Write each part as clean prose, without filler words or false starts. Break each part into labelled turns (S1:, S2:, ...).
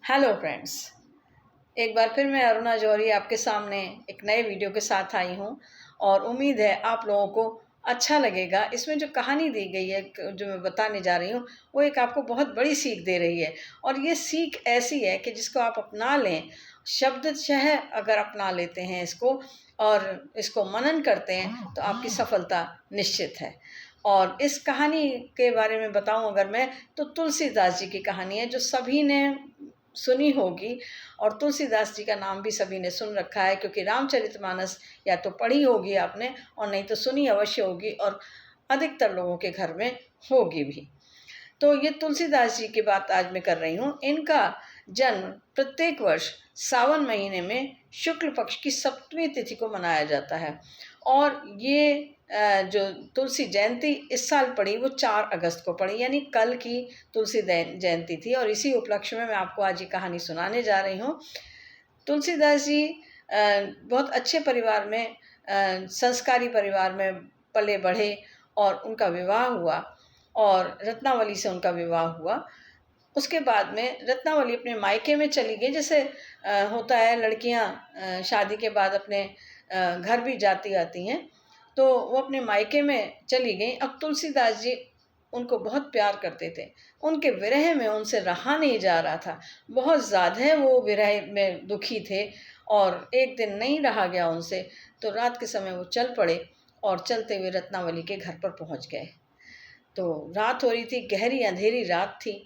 S1: Hello friends, एक बार फिर मैं अरुणा जौहरी आपके सामने एक नए वीडियो के साथ आई हूँ और उम्मीद है आप लोगों को अच्छा लगेगा। इसमें जो कहानी दी गई है जो मैं बताने जा रही हूँ वो एक आपको बहुत बड़ी सीख दे रही है और ये सीख ऐसी है कि जिसको आप अपना लें, शब्दशः अगर अपना लेते हैं इसको और इसको मनन करते हैं तो आपकी सफलता निश्चित है। और इस कहानी के बारे में बताऊं अगर मैं, तो तुलसीदास जी की कहानी है जो सभी ने सुनी होगी और तुलसीदास जी का नाम भी सभी ने सुन रखा है, क्योंकि रामचरितमानस या तो पढ़ी होगी आपने और नहीं तो सुनी अवश्य होगी और अधिकतर लोगों के घर में होगी भी। तो ये तुलसीदास जी की बात आज मैं कर रही हूँ। इनका जन्म प्रत्येक वर्ष सावन महीने में शुक्ल पक्ष की सप्तमी तिथि को मनाया जाता है और ये जो तुलसी जयंती इस साल पड़ी वो 4 अगस्त को पड़ी, यानी कल की तुलसी जयंती थी और इसी उपलक्ष्य में मैं आपको आज ये कहानी सुनाने जा रही हूँ। तुलसीदास जी बहुत अच्छे परिवार में, संस्कारी परिवार में पले बढ़े और उनका विवाह हुआ और रत्नावली से उनका विवाह हुआ। उसके बाद में रत्नावली अपने मायके में चली गई। जैसे होता है, लड़कियां शादी के बाद अपने घर भी जाती आती हैं, तो वो अपने मायके में चली गई। अब तुलसीदास जी उनको बहुत प्यार करते थे, उनके विरह में उनसे रहा नहीं जा रहा था, बहुत ज़्यादा वो विरह में दुखी थे और एक दिन नहीं रहा गया उनसे, तो रात के समय वो चल पड़े और चलते हुए रत्नावली के घर पर पहुंच गए। तो रात हो रही थी, गहरी अंधेरी रात थी,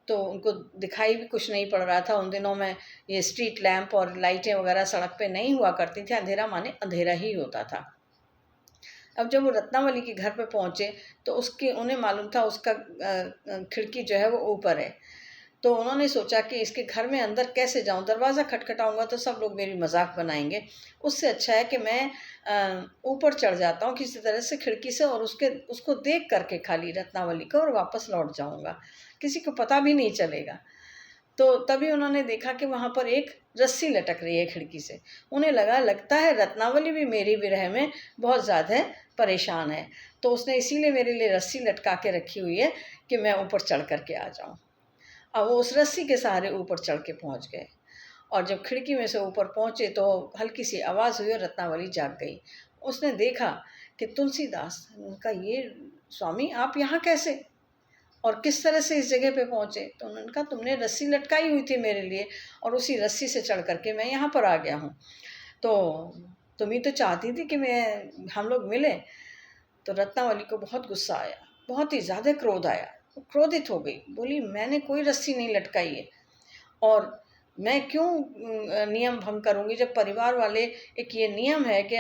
S1: तो उनको दिखाई भी कुछ नहीं पड़ रहा था। उन दिनों में ये स्ट्रीट लैंप और लाइटें वगैरह सड़क पे नहीं हुआ करती थी, अंधेरा माने अंधेरा ही होता था। अब जब वो रत्नावली के घर पे पहुँचे तो उसकी उन्हें मालूम था उसका खिड़की जो है वो ऊपर है। तो उन्होंने सोचा कि इसके घर में अंदर कैसे जाऊं, दरवाज़ा खटखटाऊंगा तो सब लोग मेरी मजाक बनाएंगे, उससे अच्छा है कि मैं ऊपर चढ़ जाता हूँ किसी तरह से खिड़की से और उसको देख करके खाली रत्नावली को और वापस लौट जाऊंगा, किसी को पता भी नहीं चलेगा। तो तभी उन्होंने देखा कि वहाँ पर एक रस्सी लटक रही है खिड़की से। उन्हें लगता है रत्नावली भी मेरी विरह में बहुत ज़्यादा परेशान है, तो उसने इसीलिए मेरे लिए रस्सी लटका के रखी हुई है कि मैं ऊपर चढ़ कर के आ जाऊँ। अब वो उस रस्सी के सहारे ऊपर चढ़ के पहुँच गए और जब खिड़की में से ऊपर पहुँचे तो हल्की सी आवाज़ हुई और रत्नावली जाग गई। उसने देखा कि तुलसीदास, उनका ये स्वामी आप यहाँ कैसे और किस तरह से इस जगह पे पहुँचे? तो उन्होंने कहा तुमने रस्सी लटकाई हुई थी मेरे लिए और उसी रस्सी से चढ़ करके मैं यहाँ पर आ गया हूँ। तो तुम ही तो चाहती थी कि हम लोग मिलें। तो रत्नावली को बहुत गुस्सा आया, बहुत ही ज़्यादा क्रोध आया। वो क्रोधित हो गई, बोली मैंने कोई रस्सी नहीं लटकाई है और मैं क्यों नियम भंग करूँगी, जब परिवार वाले, एक ये नियम है कि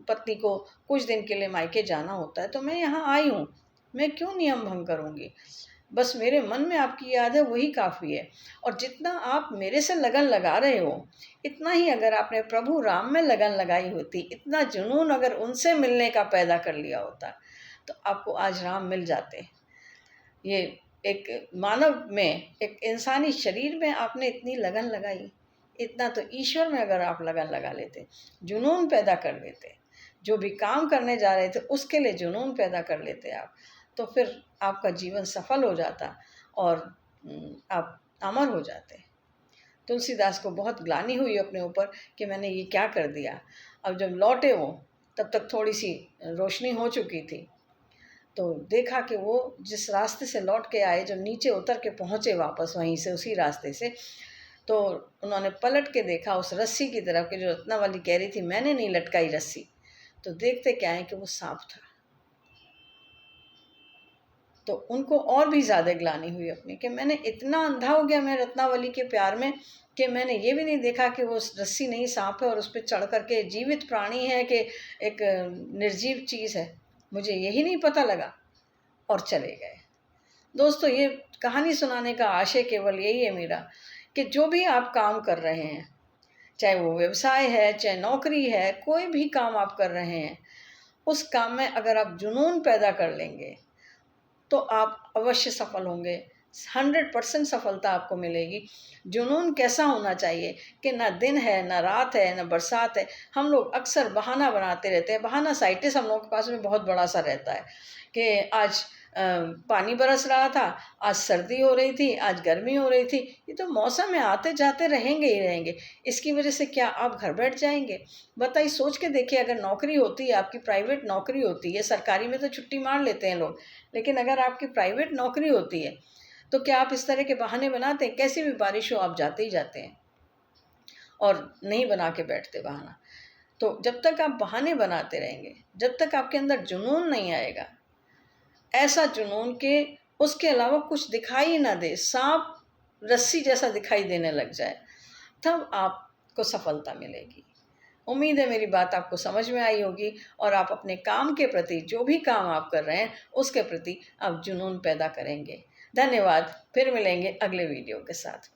S1: पत्नी को कुछ दिन के लिए मायके जाना होता है, तो मैं यहाँ आई हूँ, मैं क्यों नियम भंग करूँगी। बस मेरे मन में आपकी याद है वही काफ़ी है और जितना आप मेरे से लगन लगा रहे हो इतना ही अगर आपने प्रभु राम में लगन लगाई होती, इतना जुनून अगर उनसे मिलने का पैदा कर लिया होता तो आपको आज राम मिल जाते। ये एक मानव में, एक इंसानी शरीर में आपने इतनी लगन लगाई, इतना तो ईश्वर में अगर आप लगन लगा लेते, जुनून पैदा कर लेते, जो भी काम करने जा रहे थे उसके लिए जुनून पैदा कर लेते आप, तो फिर आपका जीवन सफल हो जाता और आप अमर हो जाते। तुलसीदास को बहुत ग्लानि हुई अपने ऊपर कि मैंने ये क्या कर दिया। अब जब लौटे वो, तब तक थोड़ी सी रोशनी हो चुकी थी, तो देखा कि वो जिस रास्ते से लौट के आए, जो नीचे उतर के पहुँचे वापस वहीं से उसी रास्ते से, तो उन्होंने पलट के देखा उस रस्सी की तरफ कि जो रत्नावली कह रही थी मैंने नहीं लटकाई रस्सी, तो देखते क्या है कि वो सांप था। तो उनको और भी ज़्यादा ग्लानि हुई अपनी कि मैंने इतना अंधा हो गया मैं रत्नावली के प्यार में कि मैंने ये भी नहीं देखा कि वो रस्सी नहीं सांप है और उस पर चढ़ करके जीवित प्राणी है कि एक निर्जीव चीज़ है, मुझे यही नहीं पता लगा, और चले गए। दोस्तों, ये कहानी सुनाने का आशय केवल यही है मेरा कि जो भी आप काम कर रहे हैं, चाहे वो व्यवसाय है, चाहे नौकरी है, कोई भी काम आप कर रहे हैं, उस काम में अगर आप जुनून पैदा कर लेंगे तो आप अवश्य सफल होंगे, 100% सफलता आपको मिलेगी। जुनून कैसा होना चाहिए कि ना दिन है, ना रात है, ना बरसात है। हम लोग अक्सर बहाना बनाते रहते हैं। बहाना साइटिस हम लोगों के पास में बहुत बड़ा सा रहता है कि आज पानी बरस रहा था, आज सर्दी हो रही थी, आज गर्मी हो रही थी। ये तो मौसम है, आते जाते रहेंगे ही रहेंगे। इसकी वजह से क्या आप घर बैठ जाएंगे? बताइए, सोच के देखिए, अगर नौकरी होती है, आपकी प्राइवेट नौकरी होती है, सरकारी में तो छुट्टी मार लेते हैं लोग, लेकिन अगर आपकी प्राइवेट नौकरी होती है तो क्या आप इस तरह के बहाने बनाते हैं? कैसी भी बारिश हो, आप जाते ही जाते हैं और नहीं बना के बैठते बहाना। तो जब तक आप बहाने बनाते रहेंगे, जब तक आपके अंदर जुनून नहीं आएगा, ऐसा जुनून कि उसके अलावा कुछ दिखाई ना दे, सांप रस्सी जैसा दिखाई देने लग जाए, तब आपको सफलता मिलेगी। उम्मीद है मेरी बात आपको समझ में आई होगी और आप अपने काम के प्रति, जो भी काम आप कर रहे हैं, उसके प्रति आप जुनून पैदा करेंगे। धन्यवाद। फिर मिलेंगे अगले वीडियो के साथ।